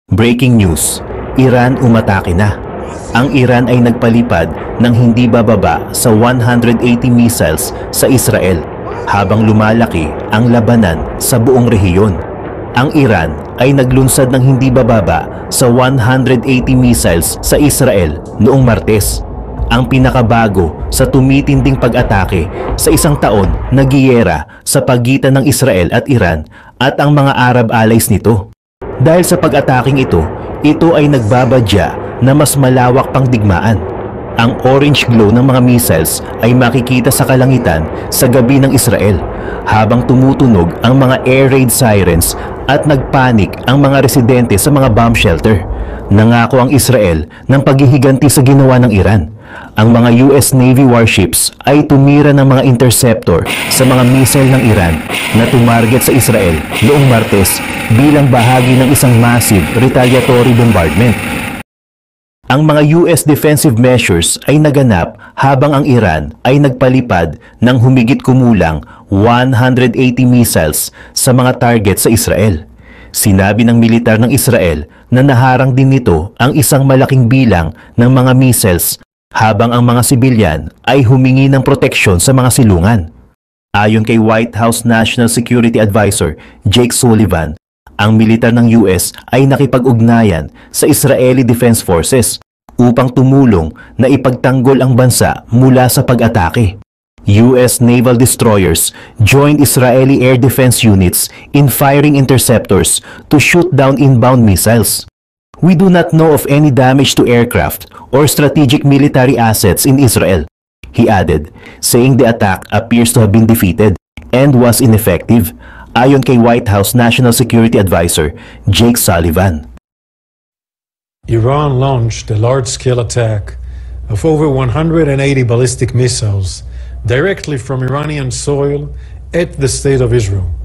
Breaking news, Iran umatake na. Ang Iran ay nagpalipad ng hindi bababa sa 180 missiles sa Israel habang lumalaki ang labanan sa buong rehiyon. Ang Iran ay naglunsad ng hindi bababa sa 180 missiles sa Israel noong Martes, ang pinakabago sa tumitinding pag-atake sa isang taon na giyera sa pagitan ng Israel at Iran at ang mga Arab allies nito. Dahil sa pag-ataking ito ay nagbabadya na mas malawak pang digmaan. Ang orange glow ng mga missiles ay makikita sa kalangitan sa gabi ng Israel habang tumutunog ang mga air raid sirens at nagpanik ang mga residente sa mga bomb shelter. Nangako ang Israel ng paghihiganti sa ginawa ng Iran. Ang mga US Navy warships ay tumira ng mga interceptor sa mga missile ng Iran na tumarget sa Israel noong Martes bilang bahagi ng isang massive retaliatory bombardment. Ang mga US defensive measures ay naganap habang ang Iran ay nagpalipad ng humigit kumulang 180 missiles sa mga target sa Israel. Sinabi ng militar ng Israel na naharang din nito ang isang malaking bilang ng mga missiles habang ang mga sibilyan ay humingi ng proteksyon sa mga silungan. Ayon kay White House National Security Advisor Jake Sullivan, ang militar ng US ay nakipag-ugnayan sa Israeli Defense Forces upang tumulong na ipagtanggol ang bansa mula sa pag-atake. US naval destroyers joined Israeli air defense units in firing interceptors to shoot down inbound missiles. We do not know of any damage to aircraft or strategic military assets in Israel, he added, saying the attack appears to have been defeated and was ineffective, ayon kay White House National Security Advisor Jake Sullivan. Iran launched a large-scale attack of over 180 ballistic missiles directly from Iranian soil at the state of Israel.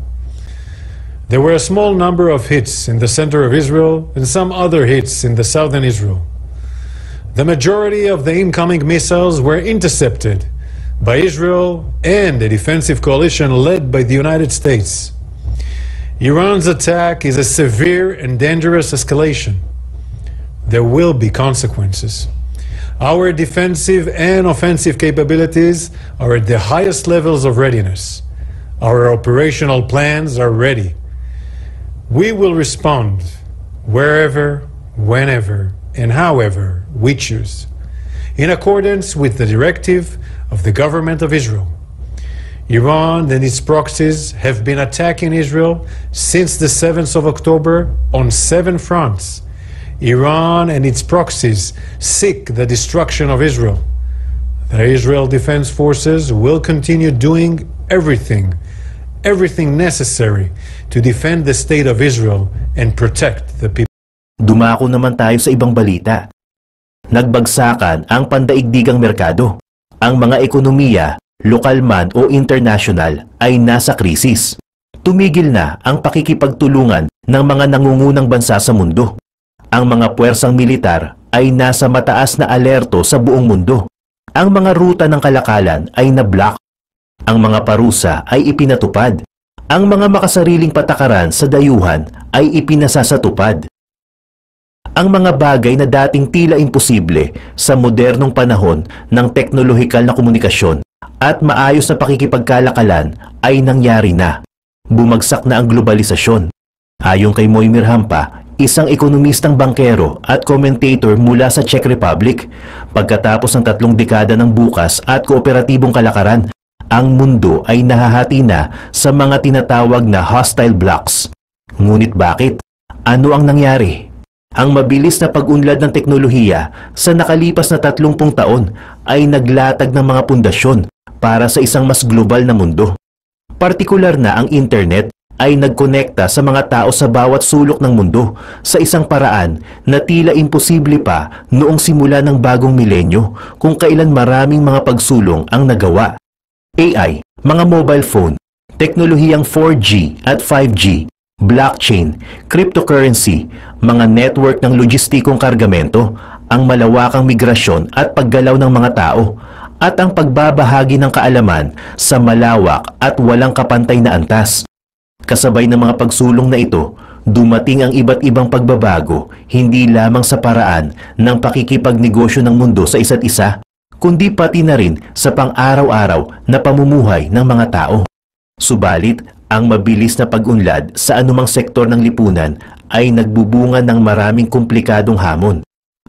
There were a small number of hits in the center of Israel and some other hits in the southern Israel. The majority of the incoming missiles were intercepted by Israel and a defensive coalition led by the United States. Iran's attack is a severe and dangerous escalation. There will be consequences. Our defensive and offensive capabilities are at the highest levels of readiness. Our operational plans are ready. We will respond wherever, whenever, and however we choose, in accordance with the directive of the government of Israel. Iran and its proxies have been attacking Israel since the 7th of October on 7 fronts. Iran and its proxies seek the destruction of Israel. The Israel Defense Forces will continue doing everything necessary to defend the state of Israel and protect the people. Dumako naman tayo sa ibang balita. Nagbagsakan ang pandaigdigang merkado. Ang mga ekonomiya, lokal man o international, ay nasa krisis. Tumigil na ang pakikipagtulungan ng mga nangungunang bansa sa mundo. Ang mga puwersang militar ay nasa mataas na alerto sa buong mundo. Ang mga ruta ng kalakalan ay na-block. Ang mga parusa ay ipinatupad. Ang mga makasariling patakaran sa dayuhan ay ipinasasatupad. Ang mga bagay na dating tila imposible sa modernong panahon ng teknolohikal na komunikasyon at maayos na pakikipagkalakalan ay nangyari na. Bumagsak na ang globalisasyon. Ayon kay Moimir Hampa, isang ekonomistang bankero at commentator mula sa Czech Republic, pagkatapos ng 3 dekada ng bukas at kooperatibong kalakaran, ang mundo ay nahahati na sa mga tinatawag na hostile blocks. Ngunit bakit? Ano ang nangyari? Ang mabilis na pag-unlad ng teknolohiya sa nakalipas na 30 taon ay naglatag ng mga pundasyon para sa isang mas global na mundo. Partikular na ang internet ay nagkonekta sa mga tao sa bawat sulok ng mundo sa isang paraan na tila imposible pa noong simula ng bagong milenyo kung kailan maraming mga pagsulong ang nagawa. AI, mga mobile phone, teknolohiyang 4G at 5G, blockchain, cryptocurrency, mga network ng logistikong kargamento, ang malawakang migrasyon at paggalaw ng mga tao, at ang pagbabahagi ng kaalaman sa malawak at walang kapantay na antas. Kasabay ng mga pagsulong na ito, dumating ang iba't ibang pagbabago hindi lamang sa paraan ng pakikipagnegosyo ng mundo sa isa't isa, kundi pati na rin sa pang-araw-araw na pamumuhay ng mga tao. Subalit, ang mabilis na pag-unlad sa anumang sektor ng lipunan ay nagbubunga ng maraming komplikadong hamon.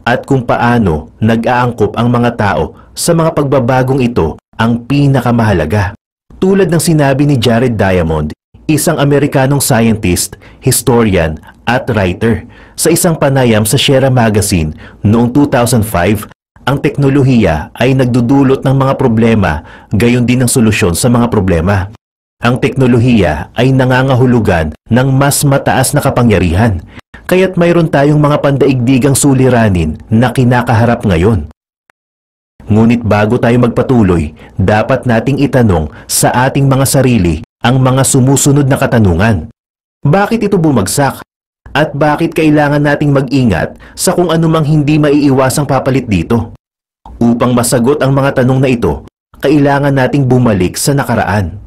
At kung paano nag-aangkop ang mga tao sa mga pagbabagong ito ang pinakamahalaga. Tulad ng sinabi ni Jared Diamond, isang Amerikanong scientist, historian at writer, sa isang panayam sa Sierra Magazine noong 2005, ang teknolohiya ay nagdudulot ng mga problema, gayon din ang solusyon sa mga problema. Ang teknolohiya ay nangangahulugan ng mas mataas na kapangyarihan, kaya't mayroon tayong mga pandaigdigang suliranin na kinakaharap ngayon. Ngunit bago tayo magpatuloy, dapat nating itanong sa ating mga sarili ang mga sumusunod na katanungan. Bakit ito bumagsak? At bakit kailangan nating mag-ingat sa kung anumang hindi maiiwasang papalit dito? Upang masagot ang mga tanong na ito, kailangan nating bumalik sa nakaraan.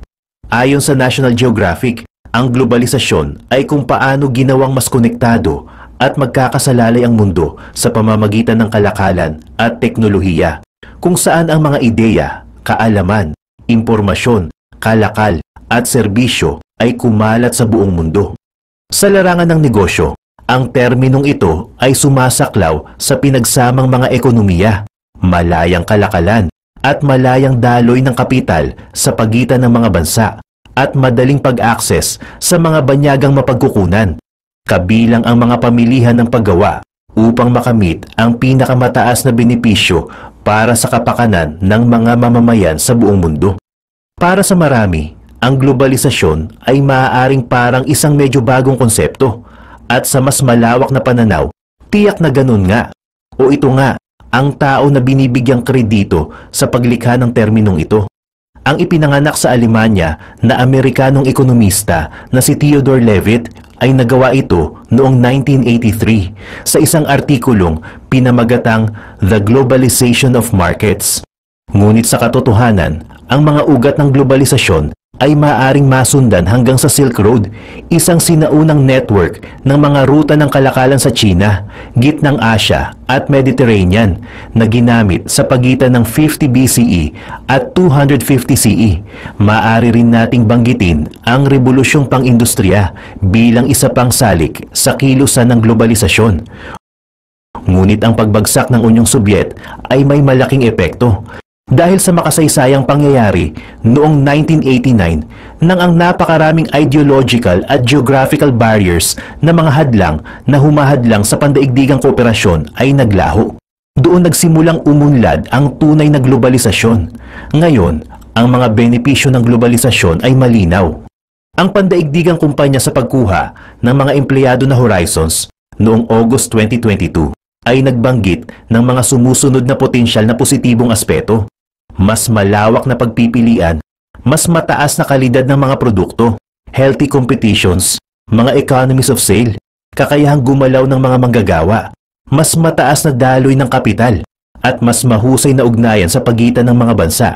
Ayon sa National Geographic, ang globalisasyon ay kung paano ginawang mas konektado at magkakasalalay ang mundo sa pamamagitan ng kalakalan at teknolohiya, kung saan ang mga ideya, kaalaman, impormasyon, kalakal at serbisyo ay kumalat sa buong mundo. Sa larangan ng negosyo, ang terminong ito ay sumasaklaw sa pinagsamang mga ekonomiya, malayang kalakalan at malayang daloy ng kapital sa pagitan ng mga bansa at madaling pag-access sa mga banyagang mapagkukunan, kabilang ang mga pamilihan ng paggawa upang makamit ang pinakamataas na benepisyo para sa kapakanan ng mga mamamayan sa buong mundo. Para sa marami, ang globalisasyon ay maaaring parang isang medyo bagong konsepto at sa mas malawak na pananaw, tiyak na ganun nga. O ito nga, ang tao na binibigyang kredito sa paglikha ng terminong ito. Ang ipinanganak sa Alemanya na Amerikanong ekonomista na si Theodore Levitt ay nagawa ito noong 1983 sa isang artikulong pinamagatang The Globalization of Markets. Ngunit sa katotohanan, ang mga ugat ng globalisasyon ay maaaring masundan hanggang sa Silk Road, isang sinaunang network ng mga ruta ng kalakalan sa China, gitnang Asya at Mediterranean na ginamit sa pagitan ng 50 BCE at 250 CE. Maaari rin nating banggitin ang rebolusyong pang-industriya bilang isa pang salik sa kilusan ng globalisasyon. Ngunit ang pagbagsak ng Unyong Sobyet ay may malaking epekto. Dahil sa makasaysayang pangyayari noong 1989 nang ang napakaraming ideological at geographical barriers na mga hadlang na humahadlang sa pandaigdigang kooperasyon ay naglaho. Doon nagsimulang umunlad ang tunay na globalisasyon. Ngayon, ang mga benepisyo ng globalisasyon ay malinaw. Ang pandaigdigang kumpanya sa pagkuha ng mga empleyado na Horizons noong August 2022 ay nagbanggit ng mga sumusunod na potensyal na positibong aspeto. Mas malawak na pagpipilian, mas mataas na kalidad ng mga produkto, healthy competitions, mga economies of scale, kakayahang gumalaw ng mga manggagawa, mas mataas na daloy ng kapital, at mas mahusay na ugnayan sa pagitan ng mga bansa.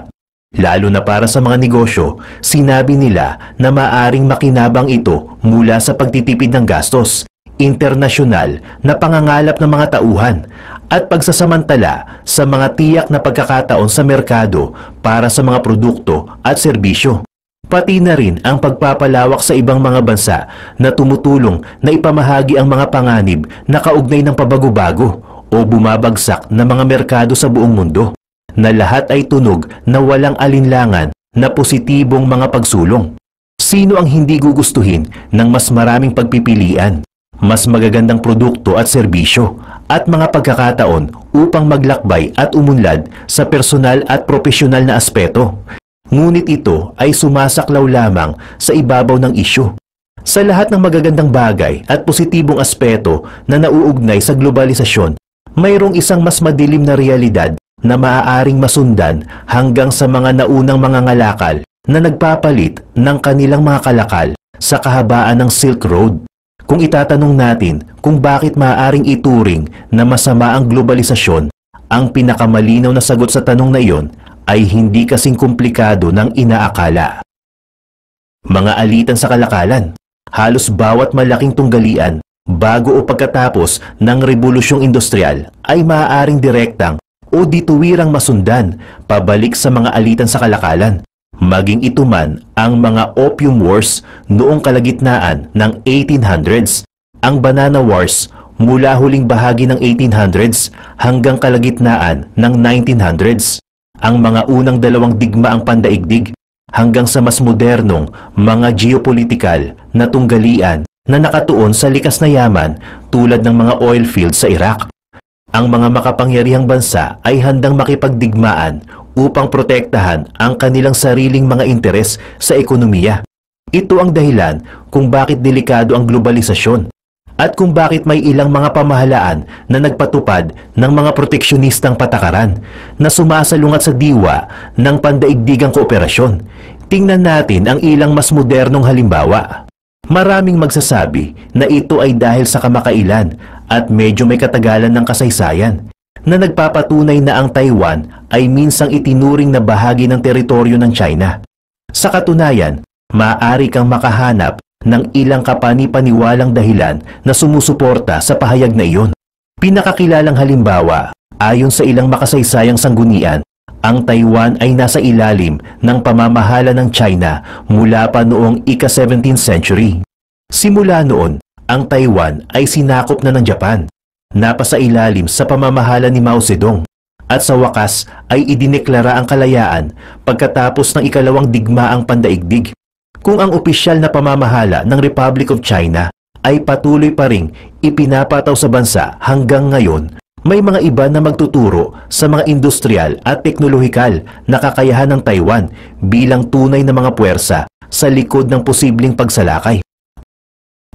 Lalo na para sa mga negosyo, sinabi nila na maaring makinabang ito mula sa pagtitipid ng gastos, internasyonal na pangangalap ng mga tauhan, at pagsasamantala sa mga tiyak na pagkakataon sa merkado para sa mga produkto at serbisyo. Pati na rin ang pagpapalawak sa ibang mga bansa na tumutulong na ipamahagi ang mga panganib na kaugnay ng pabago-bago o bumabagsak na mga merkado sa buong mundo, na lahat ay tunog na walang alinlangan na positibong mga pagsulong. Sino ang hindi gugustuhin ng mas maraming pagpipilian, mas magagandang produkto at serbisyo, at mga pagkakataon upang maglakbay at umunlad sa personal at profesional na aspeto? Ngunit ito ay sumasaklaw lamang sa ibabaw ng isyu. Sa lahat ng magagandang bagay at positibong aspeto na nauugnay sa globalisasyon, mayroong isang mas madilim na realidad na maaaring masundan hanggang sa mga naunang mga ngalakal na nagpapalit ng kanilang mga kalakal sa kahabaan ng Silk Road. Kung itatanong natin kung bakit maaaring ituring na masama ang globalisasyon, ang pinakamalinaw na sagot sa tanong na iyon ay hindi kasing komplikado ng inaakala. Mga alitan sa kalakalan, Halos bawat malaking tunggalian bago o pagkatapos ng Rebolusyong Industrial ay maaaring direktang o dituwirang masundan pabalik sa mga alitan sa kalakalan. Maging ito man ang mga Opium Wars noong kalagitnaan ng 1800s, ang Banana Wars mula huling bahagi ng 1800s hanggang kalagitnaan ng 1900s, ang mga unang dalawang digmaang pandaigdig hanggang sa mas modernong mga geopolitikal na tunggalian na nakatuon sa likas na yaman tulad ng mga oil fields sa Iraq. Ang mga makapangyarihang bansa ay handang makipagdigmaan upang protektahan ang kanilang sariling mga interes sa ekonomiya. Ito ang dahilan kung bakit delikado ang globalisasyon at kung bakit may ilang mga pamahalaan na nagpatupad ng mga proteksyonistang patakaran na sumasalungat sa diwa ng pandaigdigang kooperasyon. Tingnan natin ang ilang mas modernong halimbawa. Maraming magsasabi na ito ay dahil sa kamakailan at medyo may katagalan ng kasaysayan na nagpapatunay na ang Taiwan ay minsang itinuring na bahagi ng teritoryo ng China. Sa katunayan, maaari kang makahanap ng ilang kapani-paniwalang dahilan na sumusuporta sa pahayag na iyon. Pinakakilalang halimbawa, ayon sa ilang makasaysayang sanggunian, ang Taiwan ay nasa ilalim ng pamamahala ng China mula pa noong ika-17th century. Simula noon, ang Taiwan ay sinakop na ng Japan, napasailalim sa pamamahala ni Mao Zedong, at sa wakas ay idineklara ang kalayaan pagkatapos ng ikalawang digmaang pandaigdig. Kung ang opisyal na pamamahala ng Republic of China ay patuloy pa ring ipinapataw sa bansa hanggang ngayon, may mga iba na magtuturo sa mga industrial at teknolohikal na kakayahan ng Taiwan bilang tunay na mga puwersa sa likod ng posibleng pagsalakay.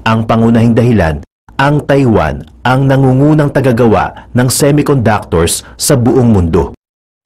Ang pangunahing dahilan, ang Taiwan ang nangungunang tagagawa ng semiconductors sa buong mundo.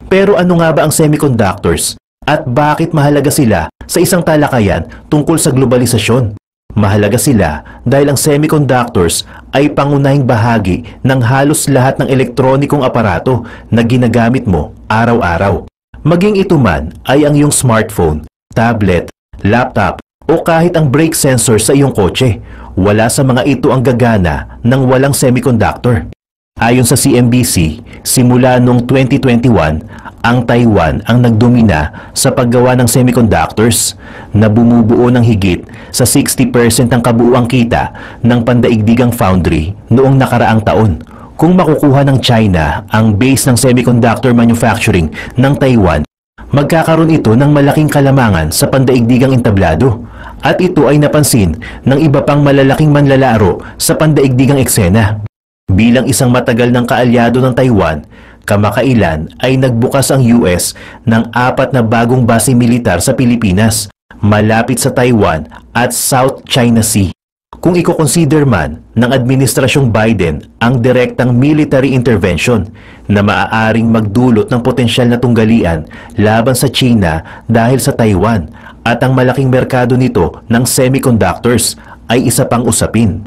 Pero ano nga ba ang semiconductors at bakit mahalaga sila sa isang talakayan tungkol sa globalisasyon? Mahalaga sila dahil ang semiconductors ay pangunahing bahagi ng halos lahat ng elektronikong aparato na ginagamit mo araw-araw. Maging ito man ay ang iyong smartphone, tablet, laptop o kahit ang brake sensor sa iyong kotse, wala sa mga ito ang gagana ng walang semiconductor. Ayon sa CNBC, simula noong 2021, ang Taiwan ang nagdomina sa paggawa ng semiconductors na bumubuo ng higit sa 60% ng kabuuang kita ng pandaigdigang foundry noong nakaraang taon. Kung makukuha ng China ang base ng semiconductor manufacturing ng Taiwan, magkakaroon ito ng malaking kalamangan sa pandaigdigang entablado. At ito ay napansin ng iba pang malalaking manlalaro sa pandaigdigang eksena. Bilang isang matagal ng kaalyado ng Taiwan, kamakailan ay nagbukas ang US ng 4 na bagong base militar sa Pilipinas, malapit sa Taiwan at South China Sea. Kung iko-consider man ng Administrasyong Biden ang direktang military intervention na maaaring magdulot ng potensyal na tunggalian laban sa China dahil sa Taiwan at ang malaking merkado nito ng semiconductors ay isa pang usapin.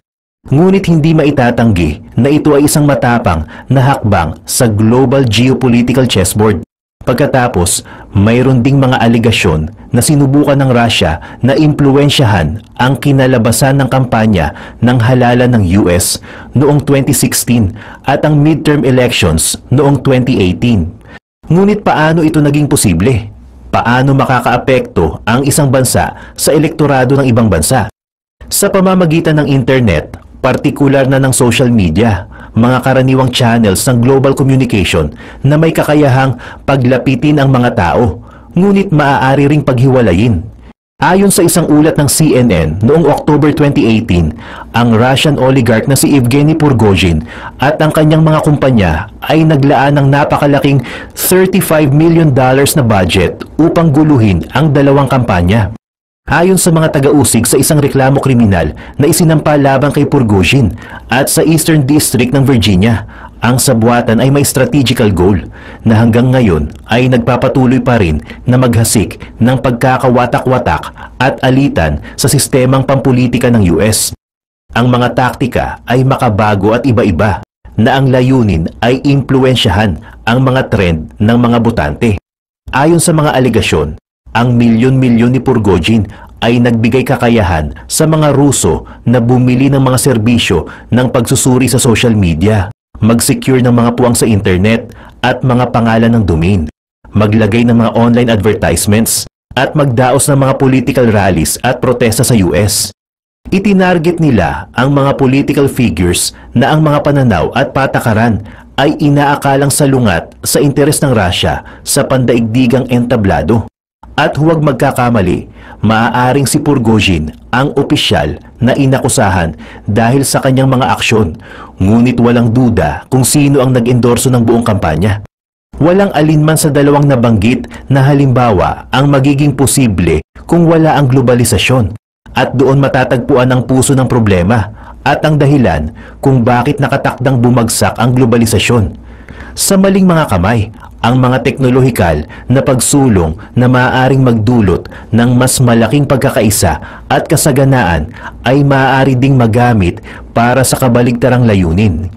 Ngunit hindi maitatanggi na ito ay isang matapang na hakbang sa global geopolitical chessboard. Pagkatapos, mayroon ding mga aligasyon na sinubukan ng Russia na impluwensyahan ang kinalabasan ng kampanya ng halalan ng US noong 2016 at ang midterm elections noong 2018. Ngunit paano ito naging posible? Paano makakaapekto ang isang bansa sa elektorado ng ibang bansa? Sa pamamagitan ng internet, partikular na ng social media, mga karaniwang channels ng global communication na may kakayahang paglapitin ang mga tao, ngunit maaari ring paghiwalayin. Ayon sa isang ulat ng CNN noong October 2018, ang Russian oligarch na si Evgeny Prigozhin at ang kanyang mga kumpanya ay naglaan ng napakalaking $35 million na budget upang guluhin ang dalawang kampanya. Ayon sa mga taga-usig sa isang reklamo kriminal na isinampa laban kay Prigozhin at sa Eastern District ng Virginia, ang sabuatan ay may strategical goal na hanggang ngayon ay nagpapatuloy pa rin na maghasik ng pagkakawatak-watak at alitan sa sistemang pampulitika ng US. Ang mga taktika ay makabago at iba-iba na ang layunin ay impluwensyahan ang mga trend ng mga botante. Ayon sa mga aligasyon, ang milyon-milyon ni Prigozhin ay nagbigay kakayahan sa mga Ruso na bumili ng mga serbisyo ng pagsusuri sa social media, mag-secure ng mga puwang sa internet at mga pangalan ng domain, maglagay ng mga online advertisements at magdaos ng mga political rallies at protesta sa US. Itinarget nila ang mga political figures na ang mga pananaw at patakaran ay inaakalang salungat sa interes ng Russia sa pandaigdigang entablado. At huwag magkakamali, maaaring si Prigozhin ang opisyal na inakusahan dahil sa kanyang mga aksyon, ngunit walang duda kung sino ang nag-endorso ng buong kampanya. Walang alinman sa dalawang nabanggit na halimbawa ang magiging posible kung wala ang globalisasyon, at doon matatagpuan ang puso ng problema at ang dahilan kung bakit nakatakdang bumagsak ang globalisasyon. Sa maling mga kamay, ang mga teknolohikal na pagsulong na maaaring magdulot ng mas malaking pagkakaisa at kasaganaan ay maaari ding magamit para sa kabaligtarang layunin.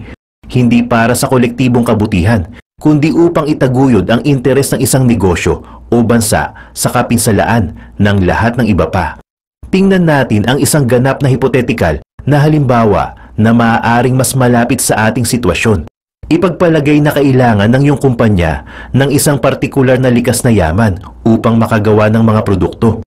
Hindi para sa kolektibong kabutihan, kundi upang itaguyod ang interes ng isang negosyo o bansa sa kapinsalaan ng lahat ng iba pa. Tingnan natin ang isang ganap na hipotetikal na halimbawa na maaaring mas malapit sa ating sitwasyon. Ipagpalagay na kailangan ng iyong kumpanya ng isang partikular na likas na yaman upang makagawa ng mga produkto.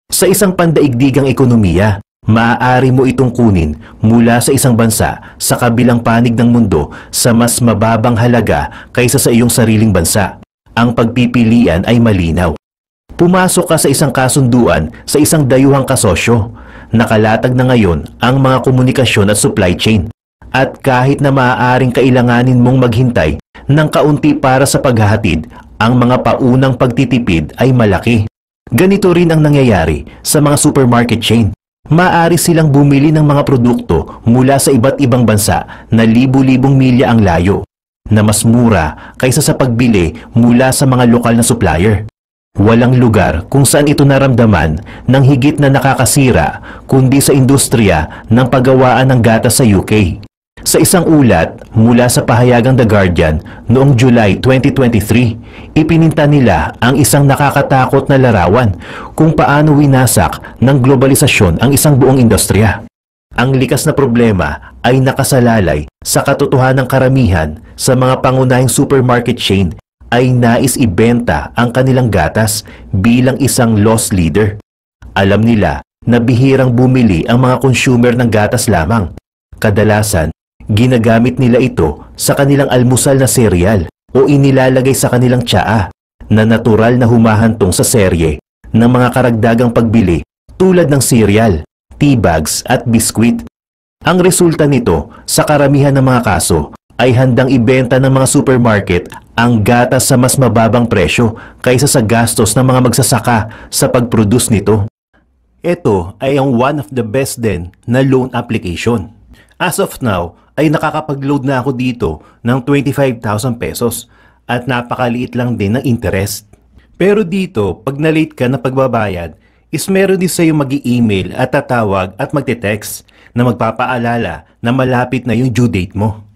Sa isang pandaigdigang ekonomiya, maaari mo itong kunin mula sa isang bansa sa kabilang panig ng mundo sa mas mababang halaga kaysa sa iyong sariling bansa. Ang pagpipilian ay malinaw. Pumasok ka sa isang kasunduan sa isang dayuhang kasosyo. Nakalatag na ngayon ang mga komunikasyon at supply chain. At kahit na maaaring kailanganin mong maghintay ng kaunti para sa paghahatid, ang mga paunang pagtitipid ay malaki. Ganito rin ang nangyayari sa mga supermarket chain. Maaari silang bumili ng mga produkto mula sa iba't ibang bansa na libu-libong milya ang layo, na mas mura kaysa sa pagbili mula sa mga lokal na supplier. Walang lugar kung saan ito naramdaman ng higit na nakakasira kundi sa industriya ng paggawaan ng gatas sa UK. Sa isang ulat mula sa pahayagang The Guardian noong July 2023, ipininta nila ang isang nakakatakot na larawan kung paano winasak ng globalisasyon ang isang buong industriya. Ang likas na problema ay nakasalalay sa katotohanang karamihan sa mga pangunahing supermarket chain ay nais ibenta ang kanilang gatas bilang isang loss leader. Alam nila na bihirang bumili ang mga consumer ng gatas lamang. Kadalasan, ginagamit nila ito sa kanilang almusal na cereal o inilalagay sa kanilang tsaa na natural na humahantong sa serye ng mga karagdagang pagbili tulad ng cereal, tea bags at biskwit. Ang resulta nito sa karamihan ng mga kaso ay handang ibenta ng mga supermarket ang gatas sa mas mababang presyo kaysa sa gastos ng mga magsasaka sa pag-produce nito. Ito ay ang one of the best din na loan application. As of now, ay nakakapag-load na ako dito ng 25,000 pesos at napakaliit lang din ng interest. Pero dito, pag na-late ka na pagbabayad, is meron din sa'yo mag-i-email at tatawag at magte-text na magpapaalala na malapit na yung due date mo.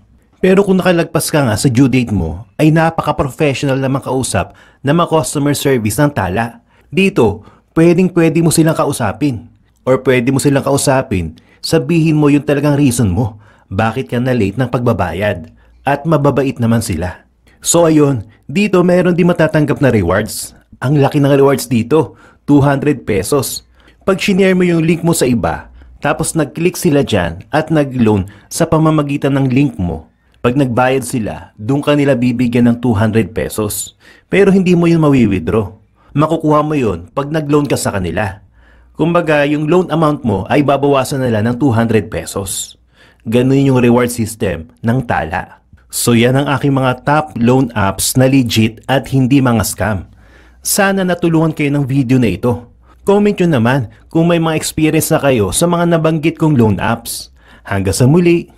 Pero kung nakalagpas ka nga sa due date mo, ay napaka-professional naman kausap na mga customer service ng Tala. Dito, pwede mo silang kausapin. Or pwede mo silang kausapin, sabihin mo yung talagang reason mo. Bakit ka na late ng pagbabayad? At mababait naman sila. So ayun, dito meron din matatanggap na rewards. Ang laki ng rewards dito, 200 pesos. Pag shinare mo yung link mo sa iba, tapos nag-click sila dyan at nag-loan sa pamamagitan ng link mo, pag nagbayad sila, doon ka nila bibigyan ng 200 pesos. Pero hindi mo yun mawi-withdraw. Makukuha mo yun pag nag-loan ka sa kanila. Kumbaga, yung loan amount mo ay babawasan nila ng 200 pesos. Ganun yung reward system ng Tala. So yan ang aking mga top loan apps na legit at hindi mga scam. Sana natulungan kayo ng video na ito. Comment nyo naman kung may mga experience na kayo sa mga nabanggit kong loan apps. Hanggang sa muli!